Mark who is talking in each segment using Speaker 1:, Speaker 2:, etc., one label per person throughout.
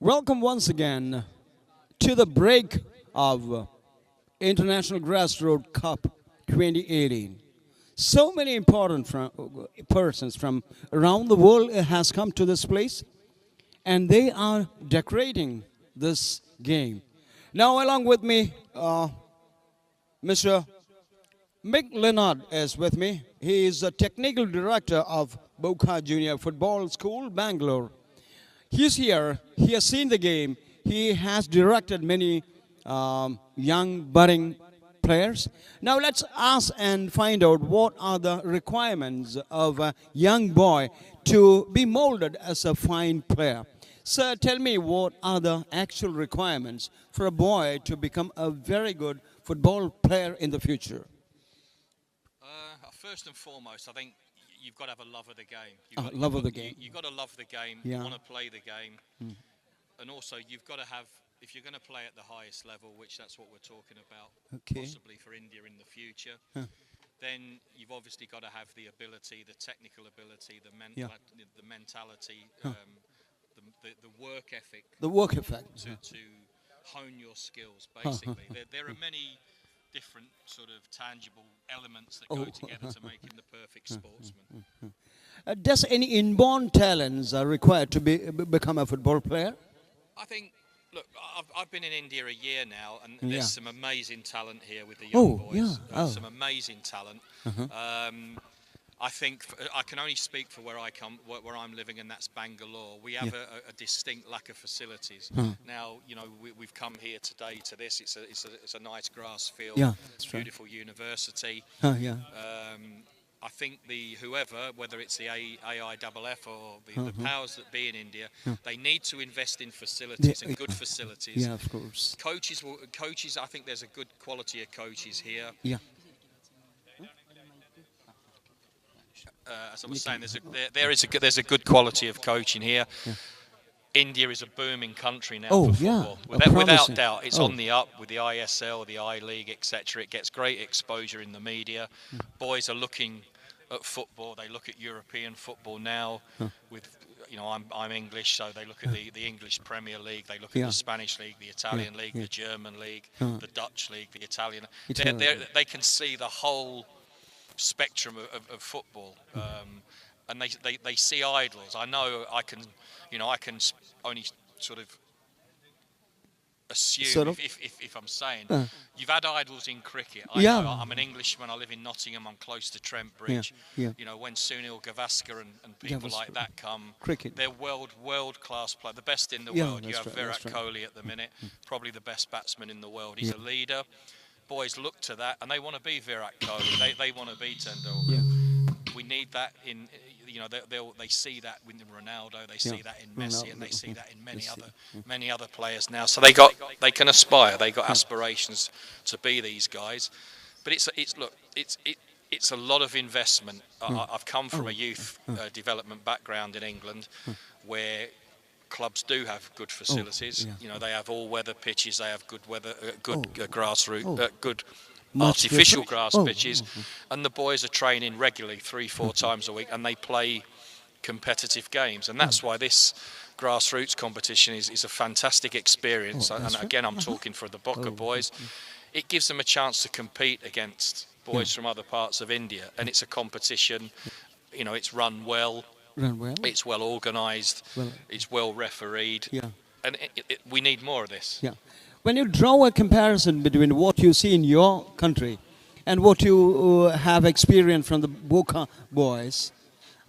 Speaker 1: Welcome once again to the break of International Grassroot Cup 2018. So many important persons from around the world has come to this place, and they are decorating this game. Now, along with me, Mr. Leonard is with me. He is the technical director of Bocca Junior Football School, Bengaluru. He's here. He has seen the game. He has directed many young budding players. Now let's ask and find out what are the requirements of a young boy to be molded as a fine player. Sir, tell me, what are the actual requirements for a boy to become a very good football player in the future?
Speaker 2: First and foremost, I think you've got to have a love of the game.
Speaker 1: Love of the game.
Speaker 2: You've got to love the game.
Speaker 1: Yeah.
Speaker 2: You want to play the game. And also you've got to have, if you're going to play at the highest level, which that's what we're talking about, possibly for India in the future, then you've obviously got to have the ability, the technical ability, the mentality, the work ethic.
Speaker 1: The work ethic.
Speaker 2: To hone your skills, basically. There are many different sort of tangible elements that go together to making the perfect sportsman.
Speaker 1: Does any inborn talents are required to become a football player?
Speaker 2: I think, look, I've been in India a year now, and there's some amazing talent here with the young boys. Some amazing talent. I think I can only speak for where I'm living, and that's Bangalore. We have a distinct lack of facilities. Now, you know, we've come here today to this. It's a nice grass field, beautiful university. I think whoever, whether it's the AIFF or the powers that be in India, they need to invest in facilities and good facilities.
Speaker 1: Yeah, of course.
Speaker 2: Coaches. I think there's a good quality of coaches here.
Speaker 1: Yeah.
Speaker 2: As I was saying, there's a good quality of coaching here. India is a booming country now for football. Without doubt, it's on the up with the ISL, the I League, etc. It gets great exposure in the media. Boys are looking at football. They look at European football now. With, you know, I'm English, so they look at the English Premier League. They look at the Spanish League, the Italian League, the German League, the Dutch League, the Italian. They can see the whole spectrum of football, and they see idols. I know I can only sort of assume if I'm saying you've had idols in cricket. I know, I'm an Englishman. I live in Nottingham. I'm close to Trent Bridge. You know, when Sunil Gavaskar and people like that come, they're world class players, the best in the world. You have Virat Kohli at the minute, probably the best batsman in the world. He's a leader. Boys look to that, and they want to be Virat Kohli. They want to be Tendulkar. We need that in, you know, they see that with Ronaldo. They see that in Messi, and they see that in many other players now. So they can aspire. They got aspirations to be these guys. But it's a lot of investment. I've come from a youth development background in England, where clubs do have good facilities. You know, they have all-weather pitches. They have good grassroots, good artificial grass pitches, and the boys are training regularly 3-4 times a week, and they play competitive games. And that's why this grassroots competition is a fantastic experience. And again, I'm talking for the Bocca boys. It gives them a chance to compete against boys from other parts of India, and it's a competition. You know, it's run well. It's well organised. It's well refereed. And we need more of this.
Speaker 1: When you draw a comparison between what you see in your country and what you have experienced from the Bocca boys,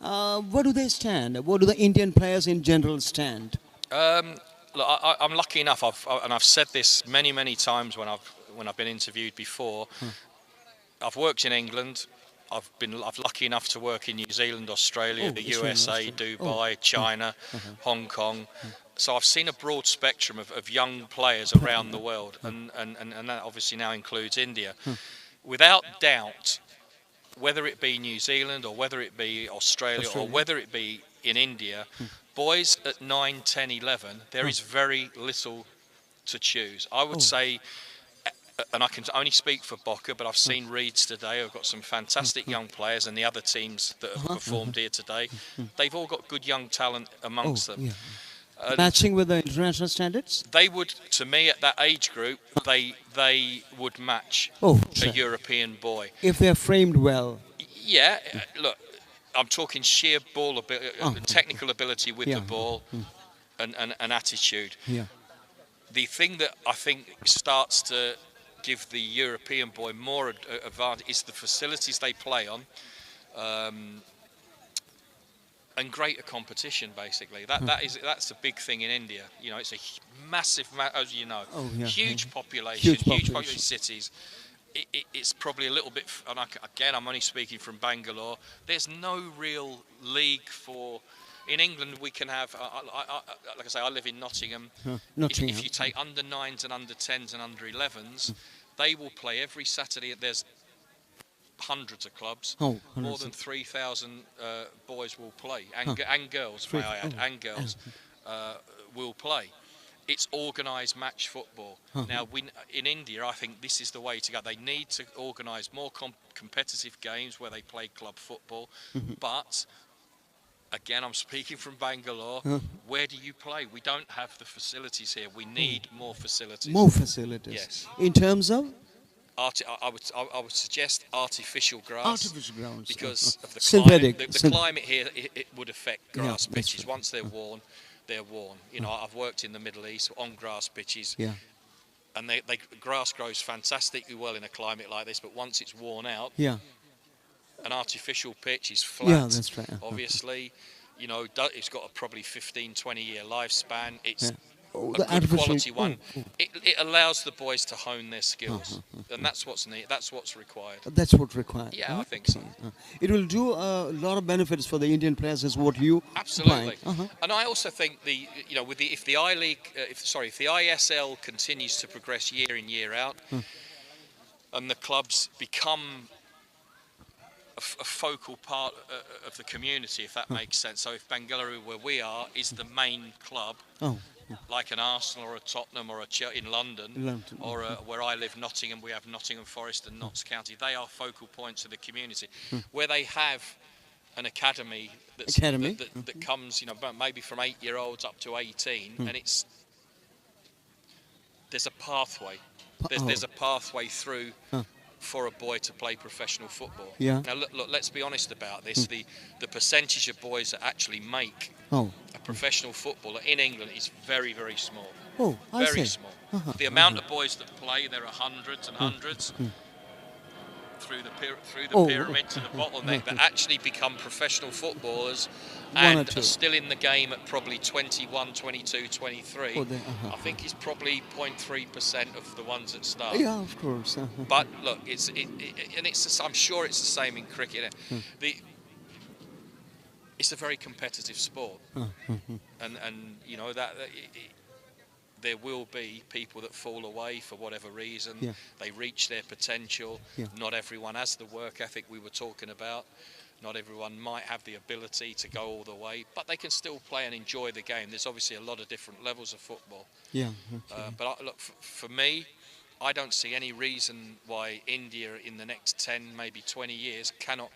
Speaker 1: where do they stand? Where do the Indian players in general stand?
Speaker 2: Look, I'm lucky enough, and I've said this many times when I've been interviewed before. I've worked in England. I've lucky enough to work in New Zealand, Australia, the USA, Dubai, China, Hong Kong. So I've seen a broad spectrum of young players around the world, and that obviously now includes India. Without doubt, whether it be New Zealand or whether it be Australia or whether it be in India, boys at 9, 10, 11, there is very little to choose. I would say, and I can only speak for Bocca, but I've seen Reeds today. I've got some fantastic young players, and the other teams that have performed here today, they've all got good young talent amongst them.
Speaker 1: Matching with the international standards?
Speaker 2: They would, to me, at that age group, they would match a European boy.
Speaker 1: If they're framed well.
Speaker 2: Yeah, look, I'm talking sheer ball technical ability with the ball and attitude.
Speaker 1: Yeah.
Speaker 2: The thing that I think starts to give the European boy more advantage is the facilities they play on. And greater competition, basically. That's a big thing in India. You know, it's a massive, as you know, huge population, huge population cities. It's probably a little bit. And again, I'm only speaking from Bangalore. There's no real league for. In England, we can have. Like I say, I live in Nottingham. If you take under 9s and under 10s and under 11s, they will play every Saturday. There's hundreds of clubs, more than 3,000 boys will play, and girls, may I add, and girls will play. It's organised match football. Now, in India, I think this is the way to go. They need to organise more competitive games where they play club football, but again, I'm speaking from Bangalore. Where do you play? We don't have the facilities here. We need more facilities.
Speaker 1: More facilities.
Speaker 2: Yes.
Speaker 1: In terms of?
Speaker 2: I would suggest artificial grass.
Speaker 1: Artificial grounds.
Speaker 2: Because of the
Speaker 1: synthetic.
Speaker 2: Climate. The climate here, it would affect grass pitches. Once they're worn, they're worn. You know, I've worked in the Middle East on grass pitches. Yeah. And grass grows fantastically well in a climate like this, but once it's worn out, an artificial pitch is flat.
Speaker 1: Yeah, that's right.
Speaker 2: Obviously, you know, it's got a probably 15, 20-year lifespan. It's a
Speaker 1: the
Speaker 2: good quality one. It allows the boys to hone their skills, and that's what's needed. That's what's required.
Speaker 1: That's what's required.
Speaker 2: Yeah, I think so.
Speaker 1: It will do a lot of benefits for the Indian players, is what you
Speaker 2: absolutely. And I also think if the ISL continues to progress year in year out, and the clubs become a focal part of the community, if that makes sense. So if Bengaluru, where we are, is the main club. Like an Arsenal or a Tottenham or in London, or where I live, Nottingham, we have Nottingham Forest and Notts County. They are focal points of the community, where they have an academy that comes, you know, maybe from 8-year-olds up to 18, and there's a pathway. There's a pathway through for a boy to play professional football. Yeah. Now look, let's be honest about this. The percentage of boys that actually make a professional footballer in England is very, very small. Very small. The amount of boys that play, there are hundreds and hundreds through the pyramid to the bottleneck that actually become professional footballers and are still in the game at probably 21, 22, 23. I think it's probably 0.3% of the ones that start.
Speaker 1: Yeah, of course.
Speaker 2: But look, I'm sure it's the same in cricket. It's a very competitive sport, and you know that. There will be people that fall away for whatever reason. They reach their potential. Not everyone has the work ethic we were talking about. Not everyone might have the ability to go all the way, but they can still play and enjoy the game. There's obviously a lot of different levels of football. But look, for me, I don't see any reason why India in the next 10, maybe 20 years cannot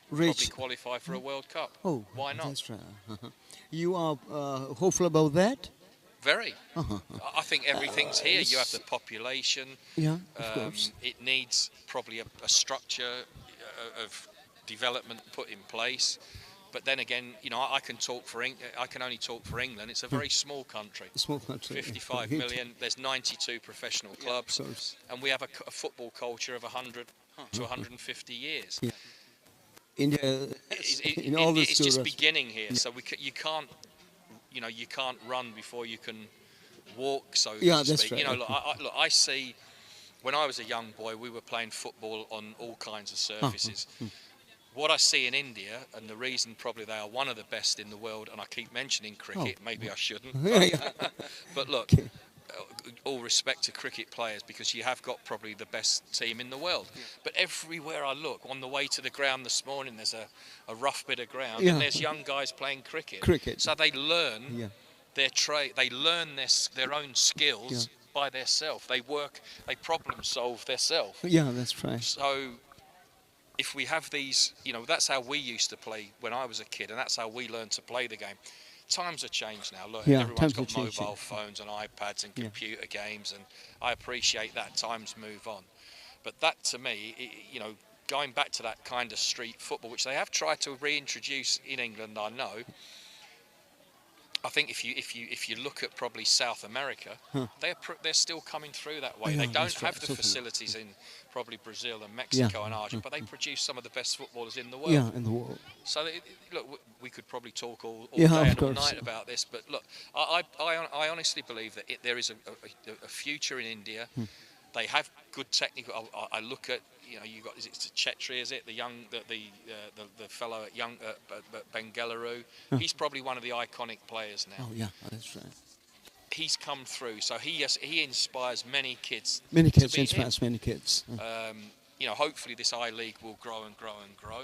Speaker 2: probably qualify for a World Cup. Why not?
Speaker 1: That's right. You are hopeful about that?
Speaker 2: Very. I think everything's here. You have the population.
Speaker 1: Of course.
Speaker 2: It needs probably a structure of development put in place. But then again, you know, I can only talk for England. It's a very small country. 55 million. There's 92 professional clubs, and we have a football culture of 100 to 150 years.
Speaker 1: India,
Speaker 2: it's just beginning here, so you can't. You know, you can't run before you can walk, so to speak.
Speaker 1: That's right.
Speaker 2: You know, look, I see, when I was a young boy, we were playing football on all kinds of surfaces. What I see in India, and the reason probably they are one of the best in the world, and I keep mentioning cricket, maybe I shouldn't, but look, all respect to cricket players, because you have got probably the best team in the world. But everywhere I look, on the way to the ground this morning, there's a rough bit of ground, and there's young guys playing cricket. So they learn their trade, they learn their own skills by themselves. They problem solve themselves.
Speaker 1: Yeah, that's right.
Speaker 2: So if we have these, you know, that's how we used to play when I was a kid, and that's how we learned to play the game. times have changed now. Look,
Speaker 1: Yeah,
Speaker 2: everyone's
Speaker 1: times
Speaker 2: got
Speaker 1: have changed,
Speaker 2: mobile phones and iPads and computer games, and I appreciate that. Times move on. But that, to me, you know, going back to that kind of street football, which they have tried to reintroduce in England, I know. I think if you look at probably South America, they're still coming through that way.
Speaker 1: Yeah,
Speaker 2: they don't
Speaker 1: that's right,
Speaker 2: have the
Speaker 1: certainly.
Speaker 2: facilities in probably Brazil and Mexico and Argentina, but they produce some of the best footballers in the world.
Speaker 1: Yeah, in the world.
Speaker 2: So look, we could probably talk all
Speaker 1: Yeah,
Speaker 2: day
Speaker 1: of
Speaker 2: and all
Speaker 1: course.
Speaker 2: night about this, but look, I honestly believe that there is a future in India. They have good technical. I look at, you know, you got, is it Chetri? Is it the fellow at Bengaluru? He's probably one of the iconic players now.
Speaker 1: Oh yeah, that's right.
Speaker 2: He's come through, so he inspires many kids.
Speaker 1: Many
Speaker 2: to
Speaker 1: kids
Speaker 2: be
Speaker 1: inspires
Speaker 2: him.
Speaker 1: many kids.
Speaker 2: You know, hopefully this I League will grow and grow and grow.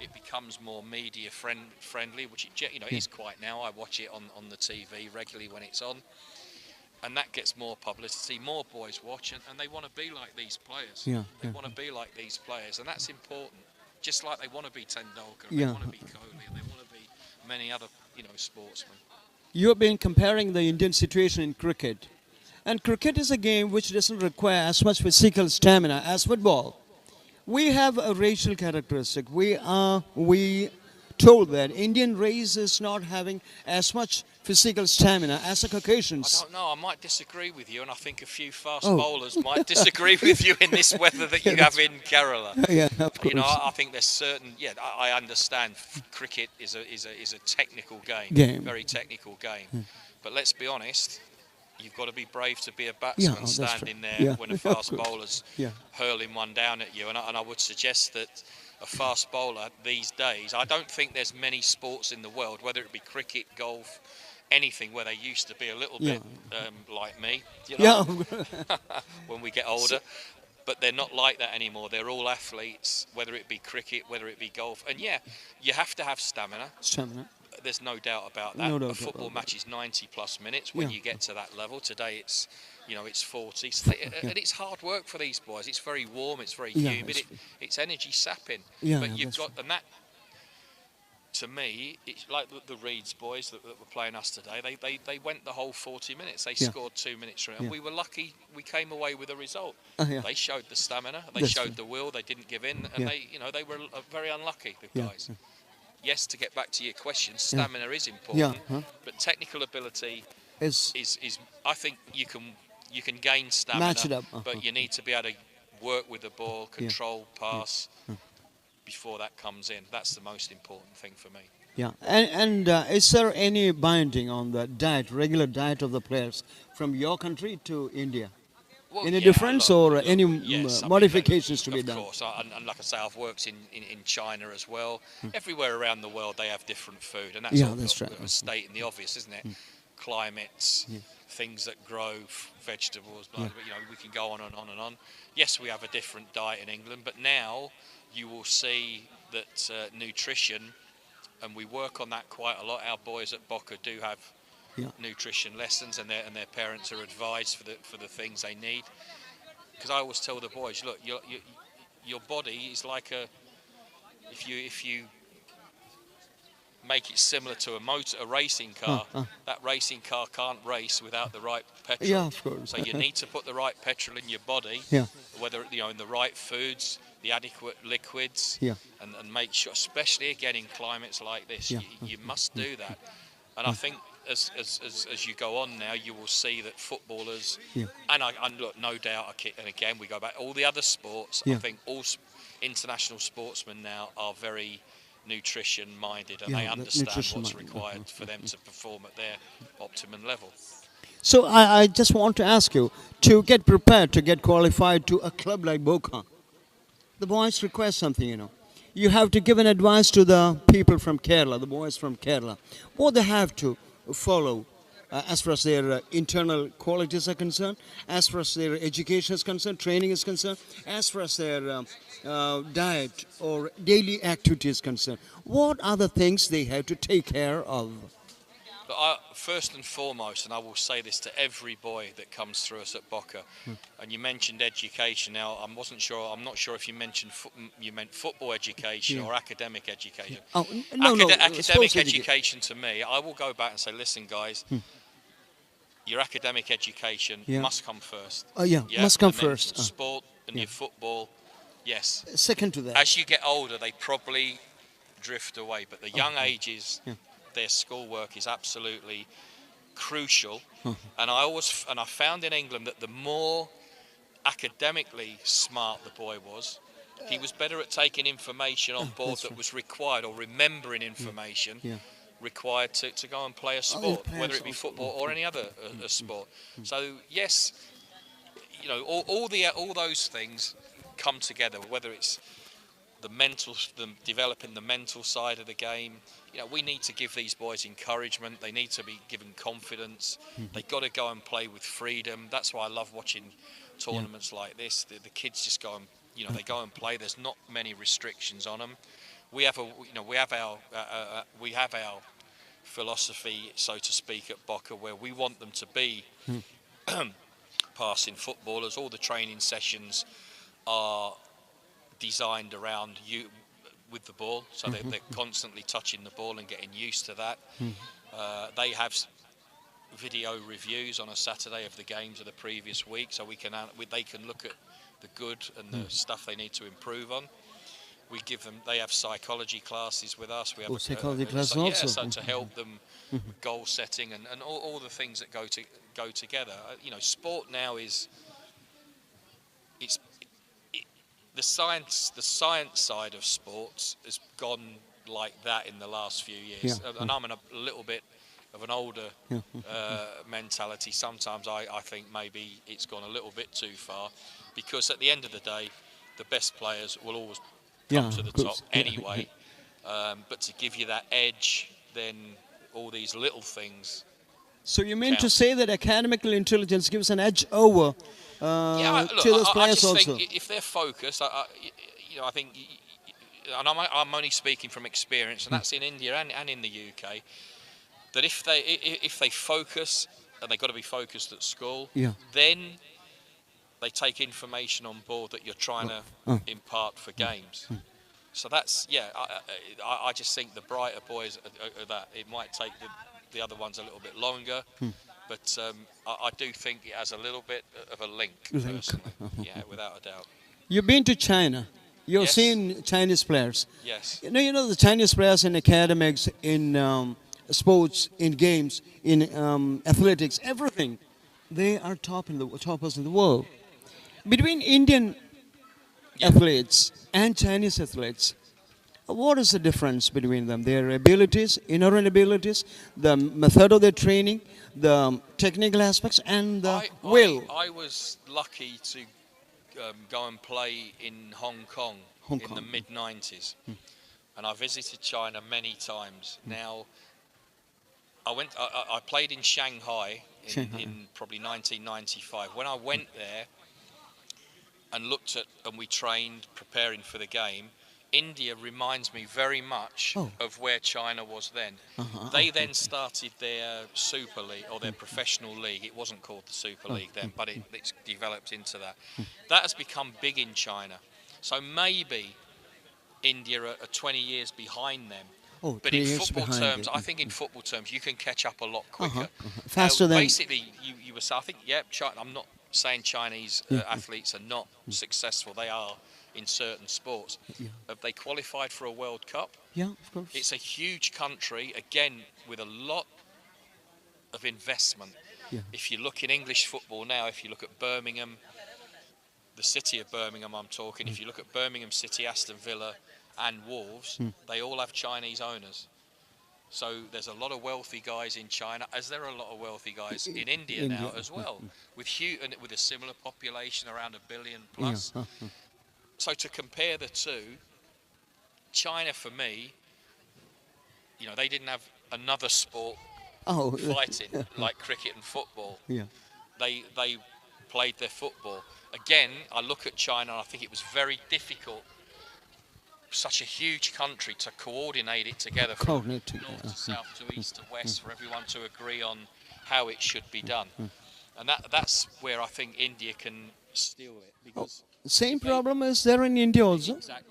Speaker 2: It becomes more media friendly, which it, you know, is quite now. I watch it on the TV regularly when it's on. And that gets more publicity, more boys watch, and they want to be like these players.
Speaker 1: Yeah,
Speaker 2: they
Speaker 1: yeah.
Speaker 2: want to be like these players, and that's important. Just like they want to be Tendulkar,
Speaker 1: Yeah.
Speaker 2: they want to be Kohli, and they want to be many other, you know, sportsmen.
Speaker 1: You have been comparing the Indian situation in cricket. And cricket is a game which doesn't require as much physical stamina as football. We have a racial characteristic. We told that Indian race is not having as much physical stamina as the Caucasians.
Speaker 2: I don't know, I might disagree with you, and I think a few fast bowlers might disagree with you in this weather that you have in Kerala.
Speaker 1: Yeah, of course.
Speaker 2: You know, I think there's certain. Yeah, I understand. Cricket is a technical game, very technical game. But let's be honest, you've got to be brave to be a batsman standing there when a fast bowler's hurling one down at you. And I would suggest that a fast bowler these days, I don't think there's many sports in the world, whether it be cricket, golf, anything, where they used to be a little bit like me, you know, when we get older. But they're not like that anymore. They're all athletes, whether it be cricket, whether it be golf. And yeah, you have to have stamina. There's no doubt about that. A football match is 90 plus minutes when you get to that level. Today it's, you know, it's 40. And it's hard work for these boys. It's very warm, it's very humid, it's energy sapping. But you've got, and that, to me, it's like the Reeds boys that were playing us today. They went the whole 40 minutes. They scored 2 minutes from it. And we were lucky we came away with a result. They showed the stamina, they showed the will, they didn't give in, and they, you know, they were very unlucky, the guys. Yes, to get back to your question, stamina is important, but technical ability is I think you can gain stamina,
Speaker 1: match it up.
Speaker 2: but you need to be able to work with the ball, control, pass before that comes in. That's the most important thing for me.
Speaker 1: Yeah, and is there any binding on the diet, regular diet of the players from your country to India?
Speaker 2: Well,
Speaker 1: any difference or any modifications to be done?
Speaker 2: Of course, and like I say, I've worked in China as well. Everywhere around the world they have different food, and that's right. Stating the obvious, isn't it? Climates, things that grow, vegetables, blah, blah, you know, we can go on and on and on. Yes, we have a different diet in England, but now you will see that nutrition, and we work on that quite a lot. Our boys at Bocca do have nutrition lessons, and their parents are advised for the things they need. Because I always tell the boys, look, your body is like if you make it similar to a racing car, that racing car can't race without the right petrol.
Speaker 1: Yeah, of course.
Speaker 2: So you need to put the right petrol in your body, whether, you know, in the right foods, the adequate liquids, and make sure, especially again in climates like this, you must do that. And I think as you go on now, you will see that footballers, and look, no doubt, and again we go back, all the other sports, I think all international sportsmen now are very nutrition minded, and they understand what's required for them to perform at their optimum level.
Speaker 1: So I just want to ask you, to get prepared, to get qualified to a club like Bocca, the boys request something, you know. You have to give an advice to the people from Kerala, the boys from Kerala, what they have to follow as far as their internal qualities are concerned, as far as their education is concerned, training is concerned, as far as their diet or daily activity is concerned. What are the things they have to take care of?
Speaker 2: First and foremost, and I will say this to every boy that comes through us at Bocca, and you mentioned education. Now, I'm not sure if you mentioned you meant football education or academic education.
Speaker 1: Oh, no.
Speaker 2: Academic education to me, I will go back and say, listen, guys, your academic education must come first.
Speaker 1: Must come first.
Speaker 2: Sport and your football, yes.
Speaker 1: Second to that.
Speaker 2: As you get older, they probably drift away, but the young ages, their schoolwork is absolutely crucial. And I found in England that the more academically smart the boy was, he was better at taking information on board that was required, or remembering information required to go and play a sport, whether it be football or any other sport. So yes, you know, all those things come together, whether it's developing the mental side of the game. You know, we need to give these boys encouragement. They need to be given confidence. They've got to go and play with freedom. That's why I love watching tournaments like this. The kids just go and, you know, they go and play. There's not many restrictions on them. We have our philosophy, so to speak, at Bocca, where we want them to be passing footballers. All the training sessions are designed around you with the ball, so they're constantly touching the ball and getting used to that. They have video reviews on a Saturday of the games of the previous week, so they can look at the good and the stuff they need to improve on. We give them. They have psychology classes with us. We have
Speaker 1: psychology classes also.
Speaker 2: So to help them with goal setting and all the things that go together. You know, sport now is the science side of sports has gone like that in the last few years. And I'm in a little bit of an older mentality. Sometimes I think maybe it's gone a little bit too far, because at the end of the day, the best players will always come to the top anyway. But to give you that edge, then all these little things.
Speaker 1: So you mean to say that academical intelligence gives an edge over to those players also? I just
Speaker 2: think if they're focused, I think, and I'm only speaking from experience, and that's in India and in the UK, that if they focus, and they've got to be focused at school, then they take information on board that you're trying to impart for games. So that's, I just think the brighter boys are that. It might take the other ones a little bit longer, but I do think it has a little bit of a link, personally. Without a doubt.
Speaker 1: You've been to China. You've seen Chinese players.
Speaker 2: Yes.
Speaker 1: You know the Chinese players in academics, in sports, in games, in athletics, everything. They are toppers in the world. Between Indian athletes and Chinese athletes, what is the difference between them? Their abilities, inherent abilities, the method of their training, the technical aspects, and the will.
Speaker 2: I was lucky to go and play in Hong Kong in the mid-90s. And I visited China many times. Now, I played in Shanghai in probably 1995. When I went there and looked at, and we trained preparing for the game, India reminds me very much of where China was then. They then started their Super League, or their professional league. It wasn't called the Super League then, but it's developed into that. That has become big in China. So maybe India are 20 years behind them. But in football terms, I think in football terms, you can catch up a lot quicker.
Speaker 1: Faster than...
Speaker 2: Basically, you were saying, I think, China, I'm not saying Chinese athletes are not successful. They are in certain sports. Have they qualified for a World Cup?
Speaker 1: Yeah, of course.
Speaker 2: It's a huge country, again, with a lot of investment. If you look in English football now, if you look at Birmingham, the city of Birmingham I'm talking, if you look at Birmingham City, Aston Villa and Wolves, they all have Chinese owners. So there's a lot of wealthy guys in China, as there are a lot of wealthy guys in India now as well, with a similar population, around 1 billion plus. So to compare the two, China for me, you know, they didn't have another sport fighting like cricket and football. They played their football. Again, I look at China and I think it was very difficult such a huge country to coordinate it together from north to south to east to west, for everyone to agree on how it should be done. And that's where I think India can steal it. Because
Speaker 1: same problem is there in India also.
Speaker 2: Exactly.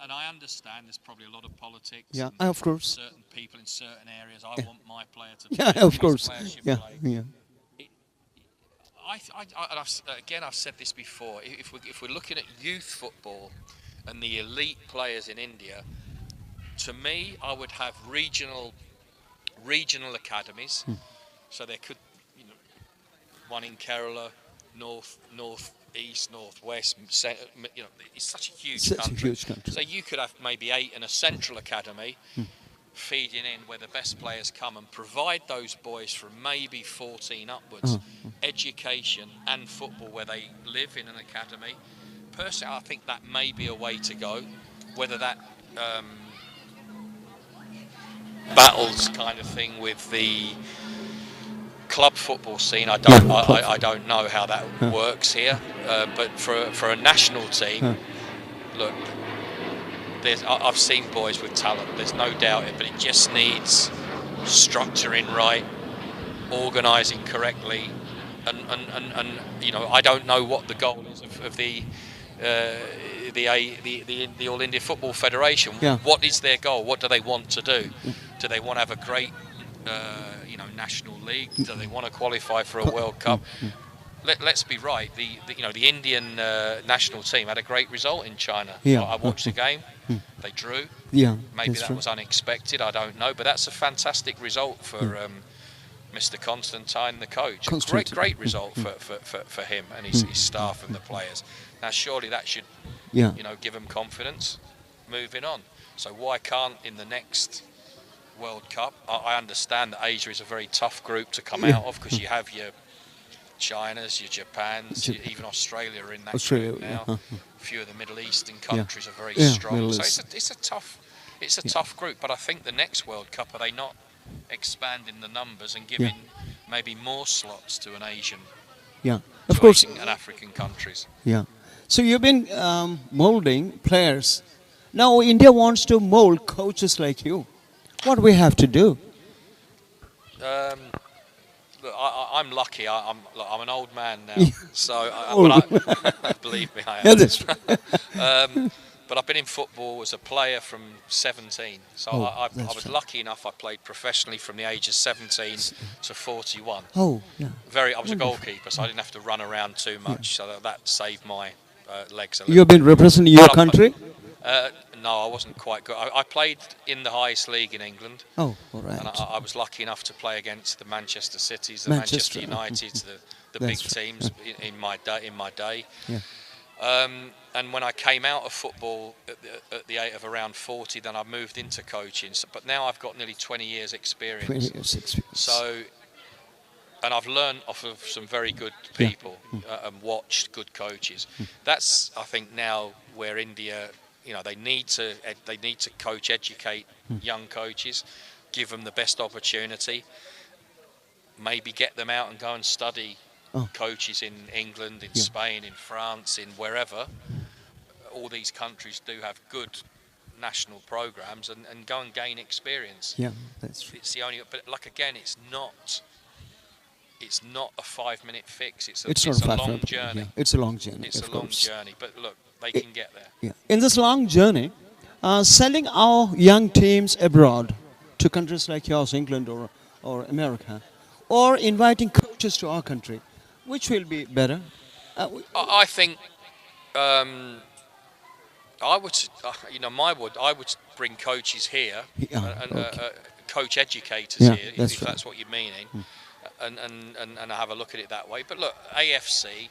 Speaker 2: And I understand there's probably a lot of politics.
Speaker 1: Yeah,
Speaker 2: and
Speaker 1: of course.
Speaker 2: Certain people in certain areas. I want my player to play.
Speaker 1: Yeah, of course. Yeah, yeah.
Speaker 2: I've said this before. If we're looking at youth football and the elite players in India, to me, I would have regional academies. So there could, one in Kerala, north, east, northwest. It's such a huge country. So you could have maybe 8 in a central academy, feeding in where the best players come, and provide those boys from maybe 14 upwards, education and football where they live in an academy. Personally, I think that may be a way to go. Whether that battles kind of thing with the club football scene, I don't know how that works here. But for a national team, look, I've seen boys with talent. There's no doubt it, but it just needs structuring right, organising correctly, and I don't know what the goal is of the All India Football Federation. What is their goal? What do they want to do? Do they want to have a great national league? Do they want to qualify for a World Cup? Let's be right. The Indian national team had a great result in China. I watched the game. They drew. Maybe that was unexpected. I don't know, but that's a fantastic result for Mr. Constantine, the coach. Great result for him and his staff and the players. Now, surely that should give them confidence moving on. So why can't in the next World Cup? I understand that Asia is a very tough group to come out of, because you have your Chinas, your Japans, even Australia are in that group now. A few of the Middle Eastern countries are very strong. So it's a tough group. But I think the next World Cup, are they not expanding the numbers and giving maybe more slots to an Asian,
Speaker 1: of course,
Speaker 2: Asian and African countries?
Speaker 1: So you've been molding players. Now India wants to mold coaches like you. What do we have to do?
Speaker 2: Look, I'm lucky. I'm an old man now, so believe me, I am. But I've been in football as a player from 17. So I was lucky enough. I played professionally from the age of 17 to 41. I was a goalkeeper, so I didn't have to run around too much. So that saved my legs a little.
Speaker 1: You've been representing your country?
Speaker 2: No, I wasn't quite good. I played in the highest league in England.
Speaker 1: All right.
Speaker 2: And I was lucky enough to play against the Manchester Cities, the Manchester Uniteds, the big teams in my day. And when I came out of football at the age of around 40, then I moved into coaching. But now I've got nearly 20 years experience. So, and I've learned off of some very good people and watched good coaches. That's, I think, now where India, they need to coach, educate young coaches, give them the best opportunity, maybe get them out and go and study coaches in England, in Spain, in France, in wherever. All these countries do have good national programs, and go and gain experience.
Speaker 1: That's true.
Speaker 2: It's the only, but like again, it's not a 5-minute fix. It's a long journey.
Speaker 1: It's a long journey.
Speaker 2: It's a long journey, but look, they can get there.
Speaker 1: In this long journey, sending our young teams abroad to countries like yours, England or America, or inviting coaches to our country, which will be better?
Speaker 2: I think I would, I would bring coaches here and coach educators here, if that's what you're meaning, and have a look at it that way. But look, AFC,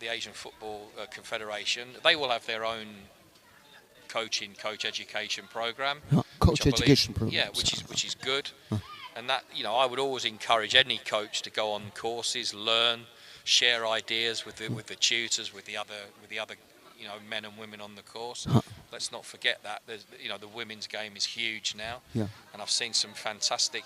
Speaker 2: the Asian Football Confederation, they will have their own coach education program.
Speaker 1: Coach education program.
Speaker 2: Yeah, which is good. And that, I would always encourage any coach to go on courses, learn, share ideas with the tutors, with the other men and women on the course. Let's not forget that the women's game is huge now, and I've seen some fantastic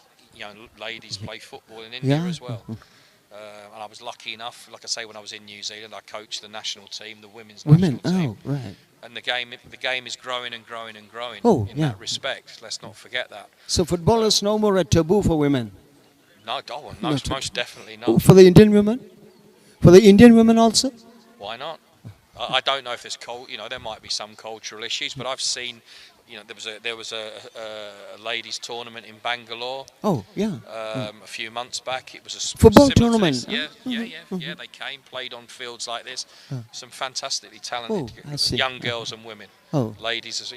Speaker 2: ladies play football in India as well. And I was lucky enough, like I say, when I was in New Zealand, I coached the national team, the women's national team.
Speaker 1: Right.
Speaker 2: And the game is growing and growing and growing in that respect. Let's not forget that.
Speaker 1: So football is no more a taboo for women?
Speaker 2: No, most definitely not.
Speaker 1: For the Indian women? For the Indian women also?
Speaker 2: Why not? I don't know if there's there might be some cultural issues, but I've seen, there was a ladies' tournament in Bangalore.
Speaker 1: Oh, yeah.
Speaker 2: A few months back, it was a
Speaker 1: football tournament.
Speaker 2: Yeah. They came, played on fields like this. Some fantastically talented young girls and women. Ladies,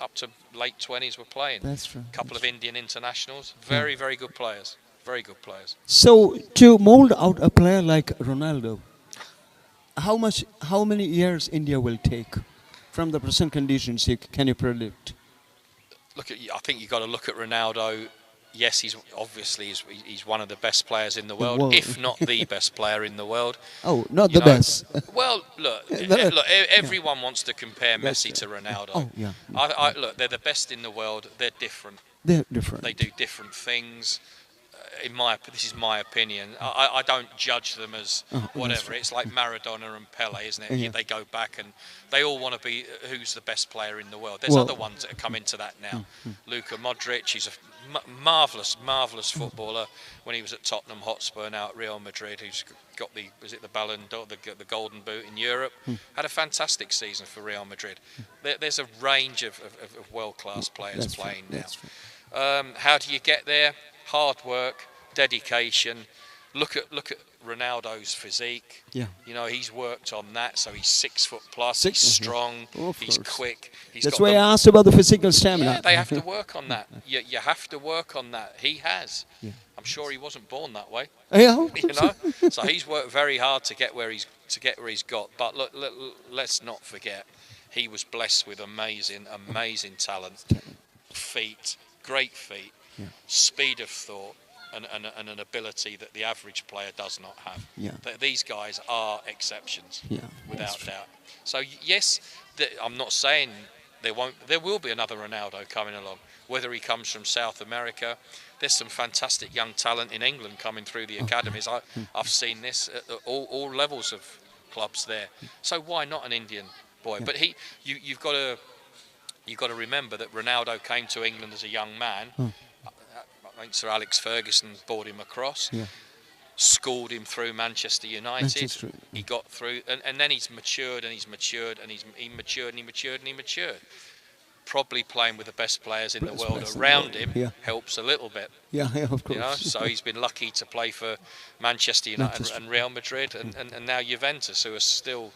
Speaker 2: up to late 20s were playing.
Speaker 1: That's right.
Speaker 2: A couple of Indian internationals. Very, very good players. Very good players.
Speaker 1: So to mold out a player like Ronaldo, how many years India will take from the present conditions? Can you predict?
Speaker 2: I think you've got to look at Ronaldo. Yes, he's one of the best players in the world, if not the best player in the world.
Speaker 1: Oh, not the best.
Speaker 2: Well, look, everyone wants to compare Messi to Ronaldo.
Speaker 1: Oh, yeah.
Speaker 2: Look, they're the best in the world. They're different.
Speaker 1: They're different.
Speaker 2: They do different things. This is my opinion. I don't judge them as whatever. It's like Maradona and Pele, isn't it?
Speaker 1: Yeah.
Speaker 2: They go back and they all want to be who's the best player in the world. There's other ones that have come into that now. Luka Modric, he's a marvellous footballer when he was at Tottenham Hotspur, now at Real Madrid, who's got the Ballon d'Or, the Golden Boot in Europe. Had a fantastic season for Real Madrid. There's a range of world-class players playing now. How do you get there? Hard work, dedication. Look at Ronaldo's physique.
Speaker 1: Yeah.
Speaker 2: He's worked on that, so he's 6 foot plus. He's strong. He's quick.
Speaker 1: That's why I asked about the physical stamina.
Speaker 2: Yeah, they have to work on that. You have to work on that. He has. Yeah. I'm sure he wasn't born that way.
Speaker 1: Yeah.
Speaker 2: So he's worked very hard to get where he's got. But look, let's not forget, he was blessed with amazing talent, great feet. Yeah. Speed of thought and an ability that the average player does not have. Yeah. These guys are exceptions, without doubt. So yes, I'm not saying there will be another Ronaldo coming along. Whether he comes from South America, there's some fantastic young talent in England coming through the academies. I've seen this at all levels of clubs there. So why not an Indian boy? But you've got to remember that Ronaldo came to England as a young man. I think Sir Alex Ferguson brought him across, schooled him through Manchester United. He got through, and then he's matured and he's matured and he matured. Probably playing with the best players in the world around him helps a little bit.
Speaker 1: Yeah, of course.
Speaker 2: So he's been lucky to play for Manchester United and Real Madrid and now Juventus, who are still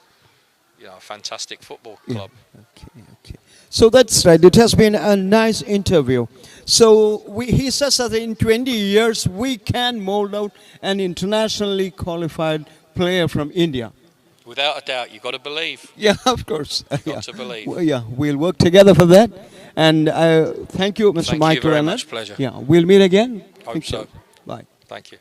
Speaker 2: a fantastic football club.
Speaker 1: Okay. So that's right. It has been a nice interview. So he says that in 20 years we can mold out an internationally qualified player from India.
Speaker 2: Without a doubt, you've got to believe.
Speaker 1: Yeah, of course.
Speaker 2: You've got to believe.
Speaker 1: We'll work together for that. And thank you, Mr. Michael.
Speaker 2: Thank you very much. Pleasure.
Speaker 1: Yeah, we'll meet again.
Speaker 2: Hope so.
Speaker 1: Bye.
Speaker 2: Thank you.